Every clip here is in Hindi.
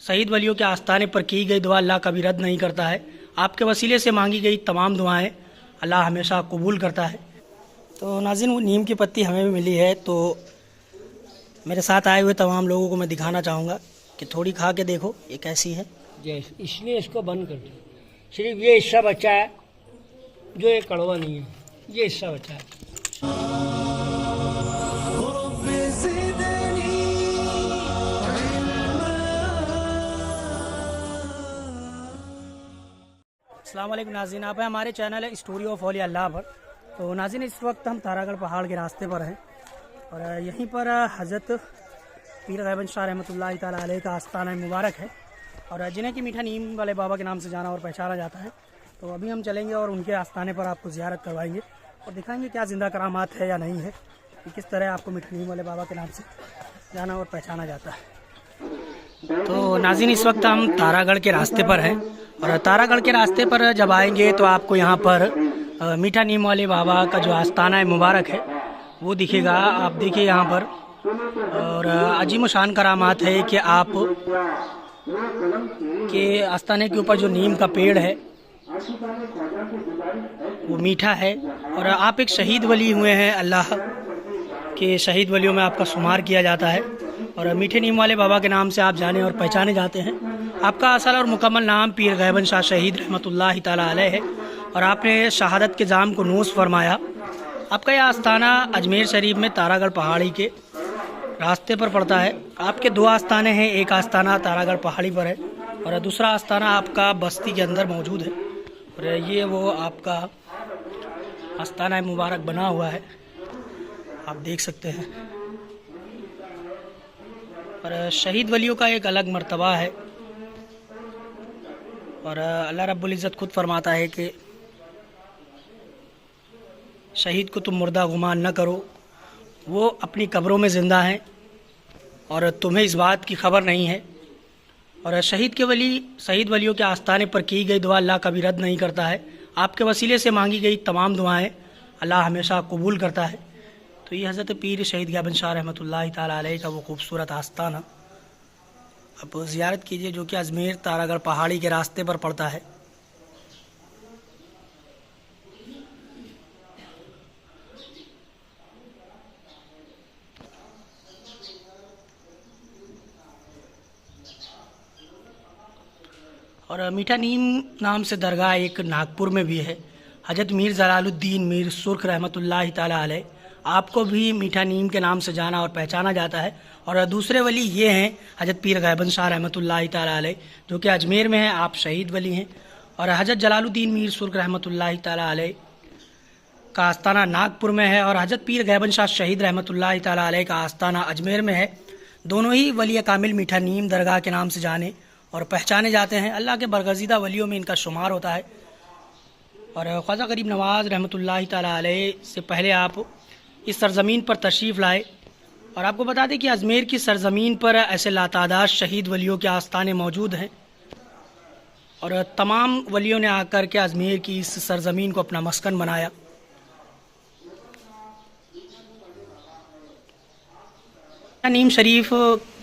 शहीद वलियों के आस्थाने पर की गई दुआ अल्लाह कभी रद्द नहीं करता है। आपके वसीले से मांगी गई तमाम दुआएं अल्लाह हमेशा कबूल करता है। तो नाज़रीन, वो नीम की पत्ती हमें भी मिली है, तो मेरे साथ आए हुए तमाम लोगों को मैं दिखाना चाहूँगा कि थोड़ी खा के देखो ये कैसी है। इसलिए इसको बंद कर दो। सिर्फ ये हिस्सा बचा है जो ये कड़वा नहीं है, ये हिस्सा बचा है। अस्सलाम वालेकुम नाज़रीन, आप हैं हमारे चैनल है स्टोरी ऑफ औलिया अल्लाह पर। तो नाज़रीन, इस वक्त हम तारागढ़ पहाड़ के रास्ते पर हैं और यहीं पर हज़रत पीर गैबन शाह रहमतुल्लाह ताला अलैह का आस्थाना मुबारक है और जिन्हें कि मीठा नीम वाले बाबा के नाम से जाना और पहचाना जाता है। तो अभी हम चलेंगे और उनके आस्थाने पर आपको ज़ियारत करवाएंगे और दिखाएंगे क्या ज़िंदा करामात है या नहीं है, कि किस तरह आपको मीठा नीम वाले बाबा के नाम से जाना और पहचाना जाता है। तो नाज़रीन, इस वक्त हम तारागढ़ के रास्ते पर हैं और तारागढ़ के रास्ते पर जब आएंगे तो आपको यहाँ पर मीठा नीम वाले बाबा का जो आस्थाना मुबारक है वो दिखेगा। आप देखिए यहाँ पर, और अजीम शान करामात है कि आप के आस्थाने के ऊपर जो नीम का पेड़ है वो मीठा है और आप एक शहीद वली हुए हैं। अल्लाह के शहीद वलियों में आपका शुमार किया जाता है और मीठे नीम वाले बाबा के नाम से आप जाने और पहचाने जाते हैं। आपका असल और मुकम्मल नाम पीर गैबन शाह शहीद रहमतुल्लाह ताला अलैह है और आपने शहादत के जाम को नूस फरमाया। आपका यह आस्थाना अजमेर शरीफ में तारागढ़ पहाड़ी के रास्ते पर पड़ता है। आपके दो आस्थाने हैं, एक आस्थाना तारागढ़ पहाड़ी पर है और दूसरा आस्थाना आपका बस्ती के अंदर मौजूद है और ये वो आपका आस्थाना मुबारक बना हुआ है, आप देख सकते हैं। और शहीद वलियों का एक अलग मर्तबा है और अल्लाह रब्बुल इज़्ज़त खुद फरमाता है कि शहीद को तुम मुर्दा गुमान न करो, वो अपनी कब्रों में ज़िंदा हैं और तुम्हें इस बात की खबर नहीं है। और शहीद वलियों के आस्थाने पर की गई दुआ अल्लाह कभी रद्द नहीं करता है। आपके वसीले से मांगी गई तमाम दुआएं अल्लाह हमेशा कबूल करता है। तो ये हज़रत पीर शहीद गैबन शाह रहमतुल्लाह ताला अलैह का वो खूबसूरत आस्थाना आप ज़ियारत कीजिए, जो कि अजमेर तारागढ़ पहाड़ी के रास्ते पर पड़ता है। और मीठा नीम नाम से दरगाह एक नागपुर में भी है। हज़रत मीर जलालुद्दीन मीर सुर्ख रहमतुल्लाह ताला अलैह, आपको भी मीठा नीम के नाम से जाना और पहचाना जाता है। और दूसरे वली ये हैं हज़रत पीर गैबन शाह रहमतुल्लाह ताला अलैह, जो कि अजमेर में हैं, आप शहीद वली हैं। और हज़रत जलालुद्दीन मीर सुर्ख रहमतुल्लाह ताला अलैह का आस्थाना नागपुर में है और हज़रत पीर गैबन शाह शहीद रहमतुल्लाह ताला अलैह का आस्थाना अजमेर में है। दोनों ही वली कामिल मीठा नीम दरगाह के नाम से जाने और पहचाने जाते हैं। अल्लाह के बरगज़ीदा वलियों में इनका शुमार होता है। और ख्वाजा गरीब नवाज़ रहमतुल्लाह ताला अलैह से पहले आप इस सरज़मीन पर तशरीफ़ लाए और आपको बता दें कि अजमेर की सरज़मीन पर ऐसे लातादाद शहीद वलियों के आस्थाने मौजूद हैं और तमाम वलियों ने आकर के अजमेर की इस सरज़मीन को अपना मस्कन बनाया। नीम शरीफ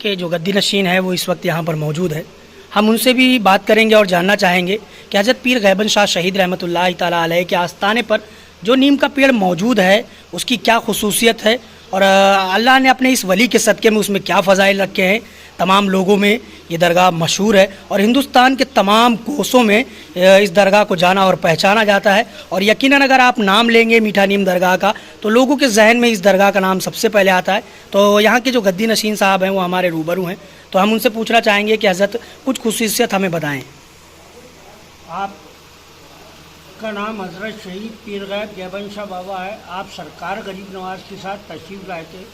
के जो गद्दी नशीन है वो इस वक्त यहाँ पर मौजूद है। हम उनसे भी बात करेंगे और जानना चाहेंगे कि हज़रत पीर गैबन शाह शहीद रहमतुल्लाह ताला अलैह के आस्थाने पर जो नीम का पेड़ मौजूद है उसकी क्या खुसूसियत है और अल्लाह ने अपने इस वली के सदक़े में उसमें क्या फ़ज़ाइल रखे हैं। तमाम लोगों में ये दरगाह मशहूर है और हिंदुस्तान के तमाम कोसों में इस दरगाह को जाना और पहचाना जाता है। और यकीनन अगर आप नाम लेंगे मीठा नीम दरगाह का तो लोगों के जहन में इस दरगाह का नाम सबसे पहले आता है। तो यहाँ के जो गद्दी नशीन साहब हैं वो हमारे रूबरू हैं, तो हम उनसे पूछना चाहेंगे कि हज़रत कुछ खुसूसियत हमें बताएँ। आपका नाम हज़रत शहीद पीर गैबन शाह बाबा है। आप सरकार गरीब नवाज़ के साथ तशरीफ़ लाए थे।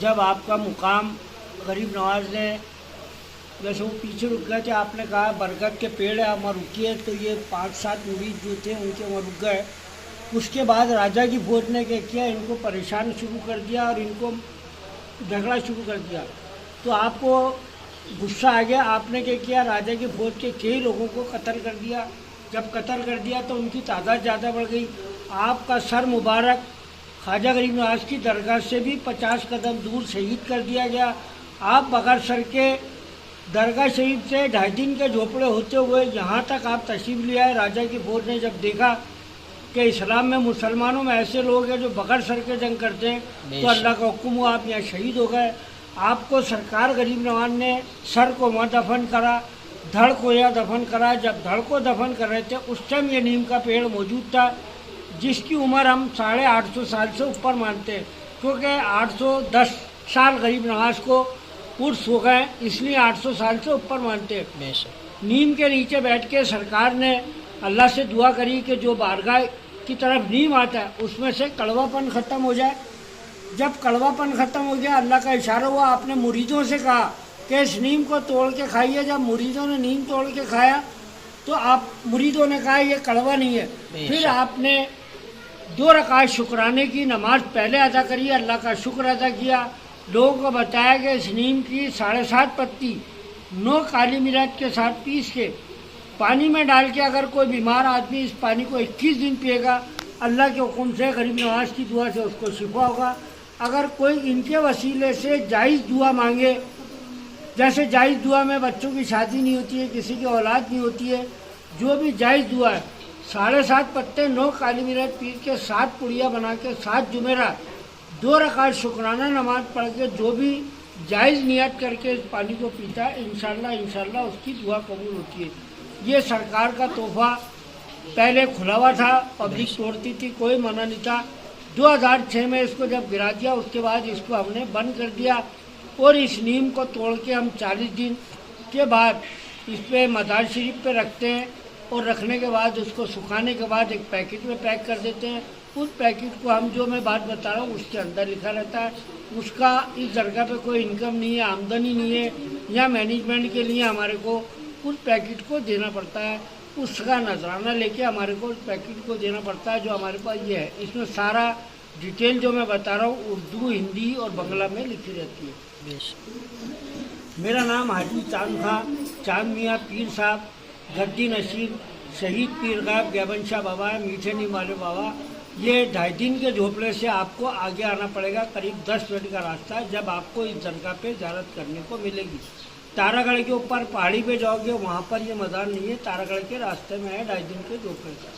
जब आपका मुकाम गरीब नवाज़ ने, जैसे वो पीछे रुक गए थे, आपने कहा बरगद के पेड़ है वहाँ रुकिए, तो ये 5-7 मुरीद जो थे उनके वहाँ रुक गए। उसके बाद राजा की फौज ने क्या किया, इनको परेशान शुरू कर दिया और इनको झगड़ा शुरू कर दिया। तो आपको गुस्सा आ गया, आपने क्या किया, राजा की फौज के कई लोगों को कत्ल कर दिया। जब कत्ल कर दिया तो उनकी तादाद ज़्यादा बढ़ गई। आपका सर मुबारक ख्वाजा गरीब नवाज़ की दरगाह से भी 50 कदम दूर शहीद कर दिया गया। आप बगैर सर के दरगाह शरीफ से 2.5 दिन के झोपड़े होते हुए यहाँ तक आप तशरीफ ले आए। राजा की फौज ने जब देखा कि इस्लाम में मुसलमानों में ऐसे लोग हैं जो बगैर सर के जंग करते हैं, तो अल्लाह का हुक्म हुआ, आप यहाँ शहीद हो गए। आपको सरकार गरीब नवाज ने सर को वहाँ दफन करा, धड़ को यहाँ दफन करा। जब धड़ को दफन कर रहे थे उस टाइम ये नीम का पेड़ मौजूद था, जिसकी उम्र हम 850 साल से ऊपर मानते हैं, क्योंकि 810 साल गरीब नवाज को उर्स हो गए, इसलिए 800 साल से ऊपर मानते हैं। नीम के नीचे बैठ के सरकार ने अल्लाह से दुआ करी कि जो बारगाह की तरफ नीम आता है उसमें से कड़वापन ख़त्म हो जाए। जब कड़वापन ख़त्म हो गया, अल्लाह का इशारा हुआ, आपने मुरीदों से कहा कि इस नीम को तोड़ के खाइए। जब मुरीदों ने नीम तोड़ के खाया तो आप मुरीदों ने कहा ये कड़वा नहीं है। फिर आपने 2 रकात शुक्राने की नमाज पहले अदा करी, अल्लाह का शुक्र अदा किया। लोगों को बताया कि इस नीम की 7.5 पत्ती 9 काली मिर्च के साथ पीस के पानी में डाल के अगर कोई बीमार आदमी इस पानी को 21 दिन पिएगा, अल्लाह के हुक्म से गरीब नवाज की दुआ से उसको शिफा होगा। अगर कोई इनके वसीले से जायज़ दुआ मांगे, जैसे जायज़ दुआ में बच्चों की शादी नहीं होती है, किसी की औलाद नहीं होती है, जो भी जायज़ दुआ है, 7.5 पत्ते 9 काली मिर्च पीस के 7 पुड़िया बना के 7 जुमेरात 2 रकात शुक्राना नमाज पढ़ के जो भी जायज़ नियत करके इस पानी को पीता है, इंशाल्लाह उसकी दुआ कबूल होती है। ये सरकार का तोहफा पहले खुला हुआ था, पब्लिक तोड़ती थी, कोई मना नहीं था। 2006 में इसको जब गिरा दिया, उसके बाद इसको हमने बंद कर दिया और इस नीम को तोड़ के हम 40 दिन के बाद इस पे मजार शरीफ पे रखते हैं और रखने के बाद उसको सुखाने के बाद एक पैकेट में पैक कर देते हैं। उस पैकेट को हम जो मैं बात बता रहा हूँ उसके अंदर लिखा रहता है, उसका इस दरगाह पे कोई इनकम नहीं है, आमदनी नहीं है, या मैनेजमेंट के लिए हमारे को उस पैकेट को देना पड़ता है, उसका नजराना लेके हमारे को उस पैकेट को देना पड़ता है जो हमारे पास ये है। इसमें सारा डिटेल जो मैं बता रहा हूँ उर्दू, हिंदी और बांग्ला में लिखी रहती है। मेरा नाम हाजी चांद खां, चांद मियाँ पीर साहब, गद्दी नशीब, शहीद पीर गायब गैबन शाह बाबा है, मीठे नीम वाले बाबा। ये 2.5 दिन के झोपड़े से आपको आगे आना पड़ेगा, करीब 10 मिनट का रास्ता है, जब आपको इस दरगाह पे ज़ियारत करने को मिलेगी। तारागढ़ के ऊपर पहाड़ी पे जाओगे, वहाँ पर ये मज़ार नहीं है, तारागढ़ के रास्ते में है 2.5 दिन के झोपड़े का।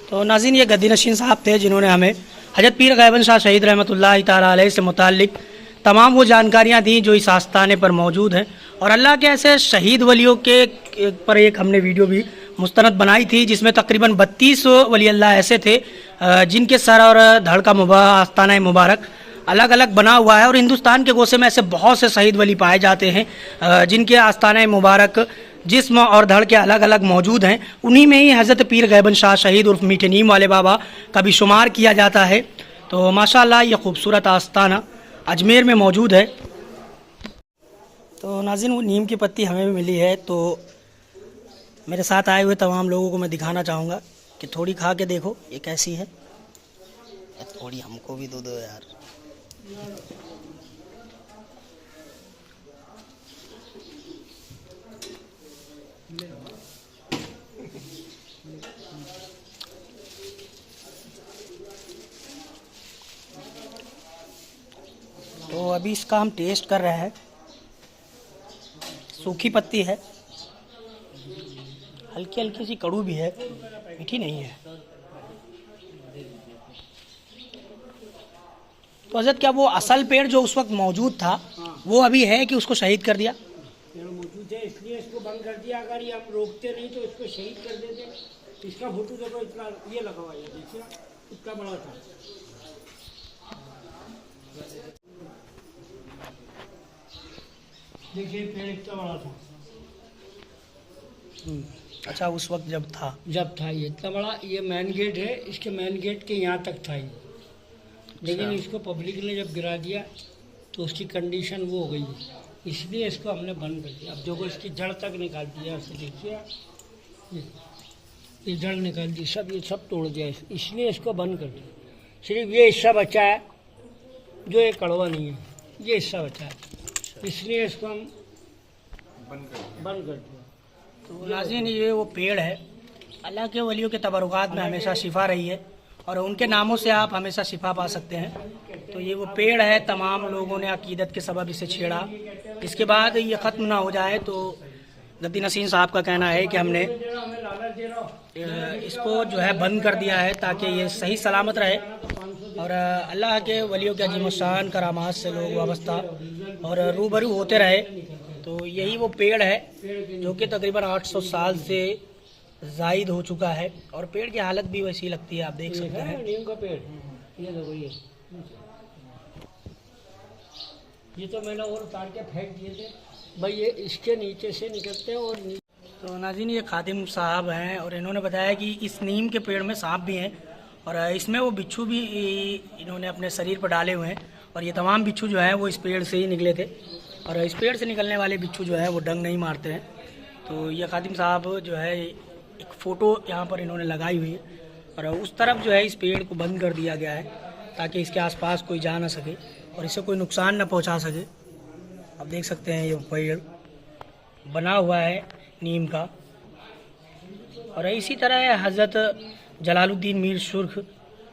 तो नाज़रीन, ये गद्दी नशीन साहब थे जिन्होंने हमें हज़रत पीर गैबन शाह शहीद रहमतुल्लाहि ताला अलैह से मुताल्लिक तमाम वो जानकारियाँ दी जो इस आस्थाने पर मौजूद हैं। और अल्लाह के ऐसे शहीद वलियों के पर एक हमने वीडियो भी मुस्तनद बनाई थी, जिसमें तकरीबन 32 वली अल्लाह ऐसे थे जिनके सर और धड़ का आस्थाना मुबारक अलग अलग बना हुआ है। और हिंदुस्तान के गोशे में ऐसे बहुत से शहीद वली पाए जाते हैं जिनके आस्थाना मुबारक जिस्म और धड़ के अलग अलग मौजूद हैं। उन्हीं में ही हज़रत पीर गैबन शाह शहीद उर्फ मीठे नीम वाले बाबा का भी शुमार किया जाता है। तो माशाअल्लाह ये खूबसूरत आस्थाना अजमेर में मौजूद है। तो नाज़रीन, वो नीम की पत्ती हमें भी मिली है, तो मेरे साथ आए हुए तमाम लोगों को मैं दिखाना चाहूँगा कि थोड़ी खा के देखो ये कैसी है। थोड़ी हमको भी दो यार। तो अभी इसका हम टेस्ट कर रहे हैं। सूखी पत्ती है, हल्की हल्की सी कड़ू भी है, मीठी नहीं है। तो हज़रत, क्या वो असल पेड़ जो उस वक्त मौजूद था वो अभी है कि उसको शहीद कर दिया? मौजूद है, इसलिए इसको बंद कर दिया। अगर ये हम रोकते नहीं तो इसको शहीद कर देते। इसका फोटो देखो, इतना ये लगा हुआ है, देखिए इतना बड़ा था। देखिए पेड़ इतना बड़ा था। अच्छा, उस वक्त जब था ये इतना बड़ा। ये मेन गेट है, इसके मेन गेट के यहाँ तक था ये, लेकिन इसको पब्लिक ने जब गिरा दिया तो उसकी कंडीशन वो हो गई, इसलिए इसको हमने बंद कर दिया। अब देखो इसकी जड़ तक निकाल दिया, ऐसे देखिए ये जड़ निकाल दी, सब ये सब तोड़ दिया, इसलिए इसको बंद कर दिया। सिर्फ ये हिस्सा बचा है जो ये कड़वा नहीं है, ये हिस्सा बचा है, इसलिए इसको हम बंद कर दिया। तो नाज़रीन, ये वो पेड़ है, अल्लाह के वलियों के तबरुकात में हमेशा शिफा रही है और उनके नामों से आप हमेशा शिफा पा सकते हैं। तो ये वो पेड़ है, तमाम लोगों ने अकीदत के सबब इसे छेड़ा इसके बाद ये ख़त्म ना हो जाए तो गद्दी नसीम साहब का कहना है कि हमने इसको जो है बंद कर दिया है ताकि ये सही सलामत रहे और अल्लाह के वलियों के अजीम शान करामात से लोग वाबस्ता और रूबरू होते रहे। तो यही वो पेड़ है जो कि तकरीबन 800 साल से ज़ायद हो चुका है और पेड़ की हालत भी वैसी लगती है, आप देख सकते हैं। नीम का पेड़ ये देखो, ये तो मैंने और उतार के फेंक दिए थे भाई, ये इसके नीचे से निकलते हैं। और तो नाज़रीन, ये खादिम साहब हैं और इन्होंने बताया कि इस नीम के पेड़ में सांप भी हैं और इसमें वो बिच्छू भी इन्होंने अपने शरीर पर डाले हुए हैं और ये तमाम बिच्छू जो हैं वो इस पेड़ से ही निकले थे और इस पेड़ से निकलने वाले बिच्छू जो है वो डंग नहीं मारते हैं। तो ये खादिम साहब जो है एक फ़ोटो यहाँ पर इन्होंने लगाई हुई है और उस तरफ जो है इस पेड़ को बंद कर दिया गया है ताकि इसके आसपास कोई जा ना सके और इसे कोई नुकसान न पहुँचा सके। आप देख सकते हैं ये पेड़ बना हुआ है नीम का। और इसी तरह हज़रत जलालुद्दीन मीर सुर्ख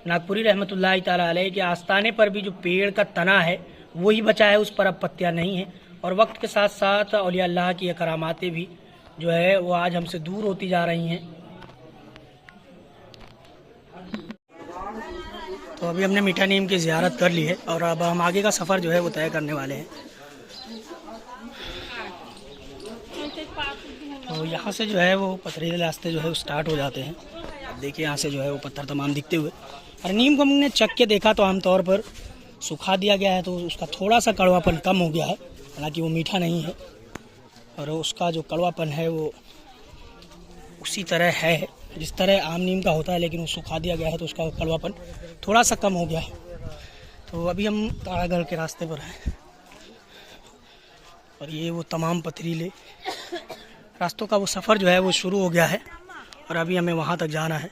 नागपुरी रहमतुल्लाह ताला अलैह के आस्थाने पर भी जो पेड़ का तना है वही बचा है, उस पर अब पत्तियाँ नहीं हैं और वक्त के साथ साथ औलिया अल्लाह की करामातें भी जो है वो आज हमसे दूर होती जा रही हैं। तो अभी हमने मीठा नीम की ज़ियारत कर ली है और अब हम आगे का सफ़र जो है वो तय करने वाले हैं। तो यहाँ से जो है वो पथरीले रास्ते जो है वो स्टार्ट हो जाते हैं। अब देखिए यहाँ से जो है वो पत्थर तमाम दिखते हुए और नीम को हमने चख के देखा तो आमतौर पर सुखा दिया गया है तो उसका थोड़ा सा कड़वापन कम हो गया है, हालांकि वो मीठा नहीं है और उसका जो कड़वापन है वो उसी तरह है जिस तरह आम नीम का होता है, लेकिन वो सुखा दिया गया है तो उसका कड़वापन थोड़ा सा कम हो गया है। तो अभी हम तारागढ़ के रास्ते पर हैं और ये वो तमाम पथरीले रास्तों का वो सफ़र जो है वो शुरू हो गया है और अभी हमें वहाँ तक जाना है।